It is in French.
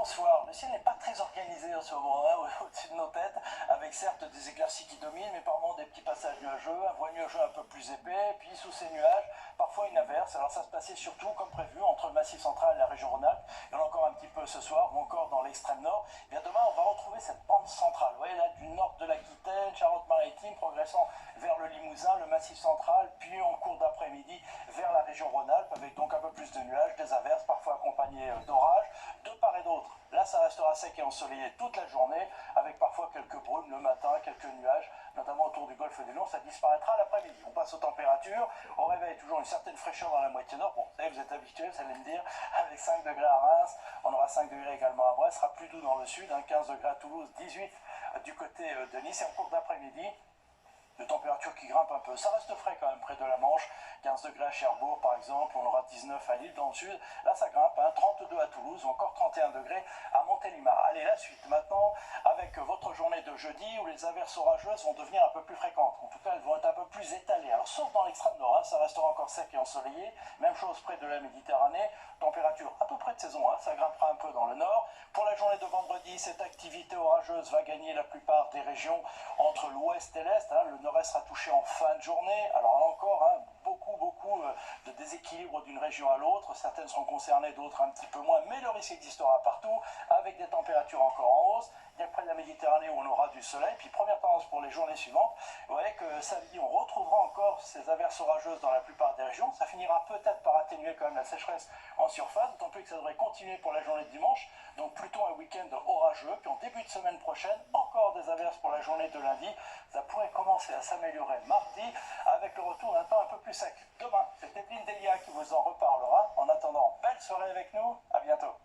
bonsoir. Le ciel n'est pas très organisé en ce moment, hein, au-dessus de nos têtes, avec certes des éclaircies qui dominent, mais par moments des petits passages nuageux, un voile nuageux un peu plus épais, puis sous ces nuages, parfois une averse. Alors ça se passait surtout, comme prévu, entre le Massif central et la région Rhône-Alpes. Il y en a encore un petit peu ce soir, ou encore dans l'extrême nord. Et bien demain, on va retrouver cette bande centrale. Vous voyez là, du nord de l'Aquitaine, Charente-Maritime, progressant vers le Limousin, le Massif central, puis en cours d'après-midi vers la région Rhône-Alpes, avec donc un peu plus de nuages, des averses, parfois accompagnées d'orages, de part et d'autre. Là, ça restera sec et ensoleillé toute la journée, avec parfois quelques brumes le matin, quelques nuages, notamment autour du golfe du Lion. Ça disparaîtra l'après-midi. On passe aux températures. Au réveil, toujours une certaine fraîcheur dans la moitié nord. Bon, vous êtes habitués, vous allez me dire, avec 5 degrés à Reims. On aura 5 degrés également à Brest. Ce sera plus doux dans le sud, 15 degrés à Toulouse, 18 du côté de Nice. Et en cours d'après-midi, de température qui grimpe un peu. Ça reste frais quand même près de la Manche, 15 degrés à Cherbourg par exemple, on aura 19 à Lille dans le sud. Là ça grimpe, 32 à Toulouse ou encore 31 degrés à Montélimar. Allez, la suite maintenant avec votre journée de jeudi où les averses orageuses vont devenir un peu plus fréquentes. En tout cas, elles vont être un peu plus étalées. Alors sauf dans l'extrême nord, ça restera encore sec et ensoleillé. Même chose près de la Méditerranée. Température à peu près de saison, ça grimpera un peu dans le nord. Pour la journée de vendredi, cette activité orageuse va gagner la plupart des régions entre l'ouest et l'est. Le nord-est sera touché en fin de journée. Alors là encore, beaucoup de déséquilibre d'une région à l'autre. Certaines seront concernées, d'autres un petit peu moins, mais le risque existera partout, avec des températures encore en hausse. Il y a près de la Méditerranée où on aura du soleil. Puis première tendance pour les journées suivantes, vous voyez que samedi, on retrouvera encore ces averses orageuses dans la plupart des régions. Ça finira peut-être par atténuer quand même la sécheresse en surface, d'autant plus que ça devrait continuer pour la journée de dimanche. Donc plutôt un week-end orageux. Puis en début de semaine prochaine, encore des averses pour la journée de lundi. Ça pourrait commencer à s'améliorer mardi avec le retour d'un temps un peu plus sec. Demain, c'est Evelyne Delia qui vous en reparlera. En attendant, belle soirée avec nous. À bientôt.